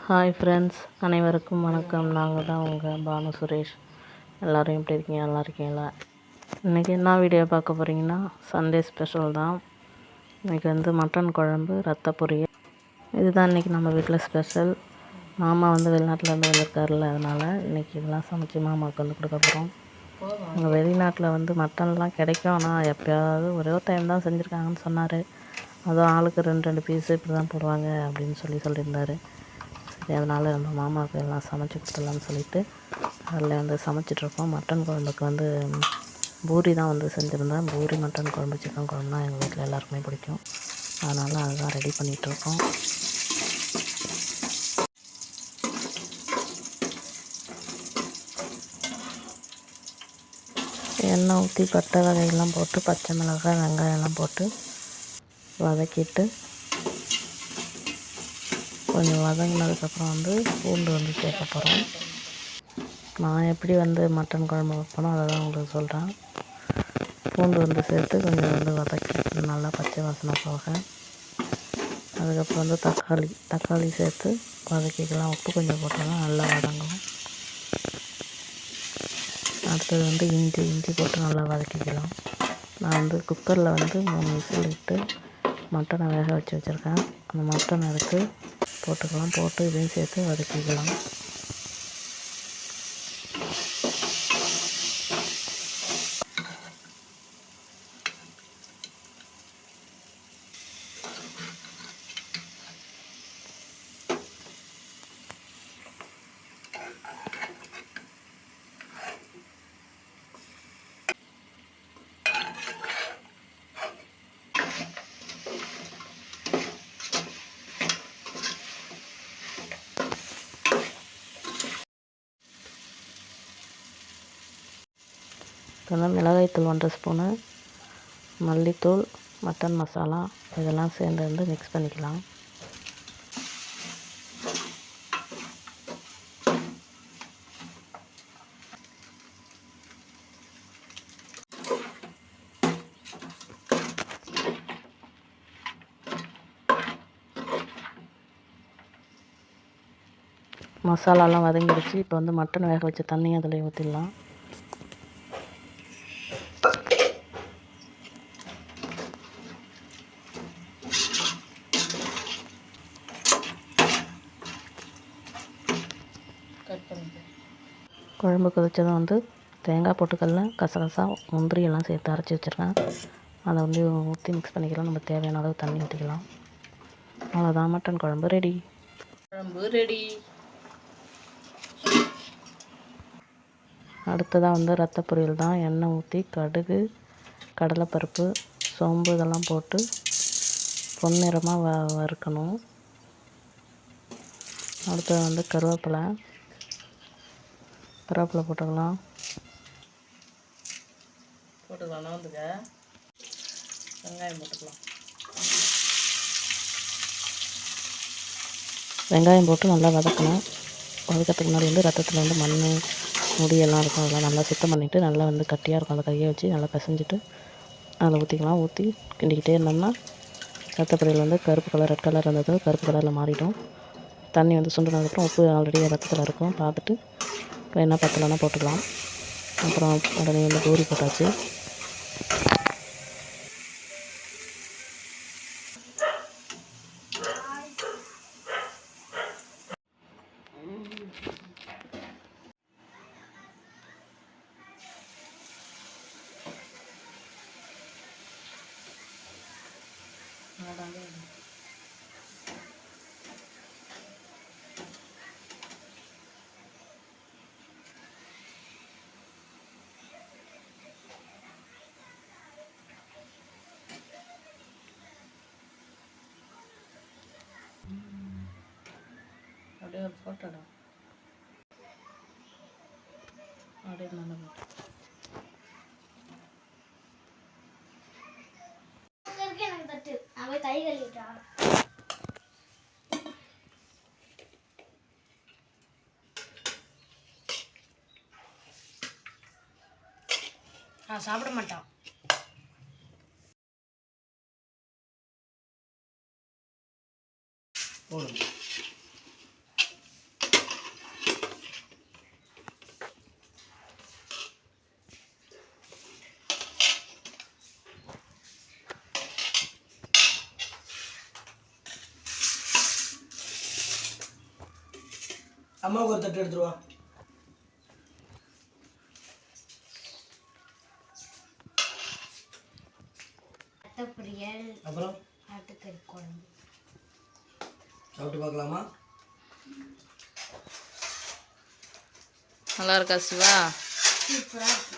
Hi friends, அனைவருக்கும் வணக்கம். நாங்கள் தான் உங்கள் பானு சுரேஷ். எல்லோரும் எப்படி இருக்கீங்க? நல்லா இருக்கீங்களா? இன்றைக்கி என்ன வீடியோ பார்க்க போகிறீங்கன்னா, சண்டே ஸ்பெஷல் தான். இன்றைக்கி வந்து மட்டன் குழம்பு, ரத்த பொரியல். இதுதான் இன்றைக்கி நம்ம வீட்டில் ஸ்பெஷல். மாமா வந்து வெளிநாட்டிலேருந்து வந்திருக்காருல்ல, அதனால் இன்றைக்கி இதெல்லாம் சமைச்சி மாமாவுக்கு வந்து கொடுக்க போகிறோம். அங்கே வெளிநாட்டில் வந்து மட்டன்லாம் கிடைக்கும், ஆனால் எப்போயாவது ஒரே ஒரு டைம் தான் செஞ்சுருக்காங்கன்னு சொன்னார். அதுவும் ஆளுக்கு 2 பீஸு இப்படி தான் போடுவாங்க அப்படின்னு சொல்லியிருந்தார். சரி, அதனால் நம்ம மாமாவுக்கு எல்லாம் சமைச்சி கொடுத்துடலான்னு சொல்லிவிட்டு அதில் வந்து சமைச்சிட்ருக்கோம். மட்டன் குழம்புக்கு வந்து பூரி தான் வந்து செஞ்சுருந்தேன். பூரி, மட்டன் குழம்பு, சிக்கன் குழம்பு தான் எங்கள் வீட்டில் எல்லாருக்குமே பிடிக்கும். அதனால் அதுதான் ரெடி பண்ணிகிட்ருக்கோம். எண்ணெய் ஊற்றி பட்டை வகையெல்லாம் போட்டு, பச்சை மிளகாய், வெங்காயம்லாம் போட்டு வதக்கிட்டு, கொஞ்சம் வதங்கினதுக்கப்புறம் வந்து பூண்டு வந்து சேர்க்க போகிறோம். நான் எப்படி வந்து மட்டன் குழம்பு வைப்பேனோ அதை தான் உங்களுக்கு சொல்கிறேன். பூண்டு வந்து சேர்த்து கொஞ்சம் வந்து வதக்கி நல்லா பச்சை வாசனை போக, அதுக்கப்புறம் வந்து தக்காளி சேர்த்து வதக்கிக்கலாம். உப்பு கொஞ்சம் போட்டோம்னா நல்லா வதங்கும். அடுத்தது வந்து இஞ்சி போட்டு நல்லா வதக்கிக்கலாம். நான் வந்து குக்கரில் வந்து 3 விசில் விட்டு மட்டனை வேக வச்சு வச்சுருக்கேன். அந்த மட்டனை எடுத்து போட்டுக்கலாம். போட்டு இதையும் சேர்த்து வதக்கிக்கலாம். இப்போ மிளகாய்த்தூள் 1 ஸ்பூனு, மல்லித்தூள், மட்டன் மசாலா இதெல்லாம் சேர்ந்து வந்து மிக்ஸ் பண்ணிக்கலாம். மசாலாலாம் வதங்கிடுச்சு. இப்போ வந்து மட்டன் வேக வச்ச தண்ணி அதில் ஊற்றிடலாம். குழம்பு கொதிச்சதும் வந்து தேங்காய் பொட்டுக்கல்ல, கசகசா, முந்திரி எல்லாம் சேர்த்து அரைச்சி வச்சுருக்கேன். அதை வந்து ஊற்றி மிக்ஸ் பண்ணிக்கலாம். நம்ம தேவையான அளவு தண்ணி ஊற்றிக்கலாம். அவ்வளோதான், மட்டன் குழம்பு ரெடி. அடுத்ததாக வந்து ரத்த பொரியல் தான். எண்ணெய் ஊற்றி கடுகு, கடலைப்பருப்பு, சோம்பு இதெல்லாம் போட்டு பொன்னிறமாக வறுக்கணும். அடுத்தது வந்து கருவேப்பிலை போட்டுக்கலாம். வந்துங்க வெங்காயம் போட்டுக்கலாம். வெங்காயம் போட்டு நல்லா வதக்கணும். வதக்கிறதுக்கு முன்னாடி வந்து ரத்தத்தில் வந்து மண், முடியெல்லாம் இருக்கும். அதெல்லாம் நல்லா சுத்தம் பண்ணிவிட்டு, நல்லா வந்து கட்டியாக இருக்கும், அந்த கையை வச்சு நல்லா பிசைஞ்சிட்டு அதில் ஊற்றிக்கலாம். ஊற்றி கிண்டிக்கிட்டே இருந்தோம்னா ரத்த பொரியல் வந்து கருப்பு கலர், ரெட் கலர் இருந்தது கருப்பு கலரில் மாறிடும். தண்ணி வந்து சுண்டுனதுக்கப்புறம் உப்பு ஆல்ரெடி ரத்தத்தில் இருக்கும், பார்த்துட்டு இப்போ என்ன பத்தலைன்னா போட்டுக்கலாம். அப்புறம் உடனே வந்து பூரி போட்டாச்சு. அப்படியே ஒரு ஃபோட்டோடா அப்படியே நல்லா கை கழுவிட்டா சாப்பிட மாட்டான். போடுங்க. அம்மாவுக்கு ஒரு தட்டு எடுத்துருவா. அப்புறம் ஆட்டுக்கறி குழம்பு சாப்பிட்டு பார்க்கலாமா? நல்லா இருக்கா சிவா? சூப்பரா இருக்கு.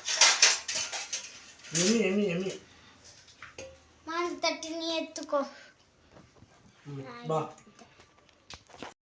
எம்மி எம்மி எம்மி. தட்டு நீ எடுத்துக்கோ. வா.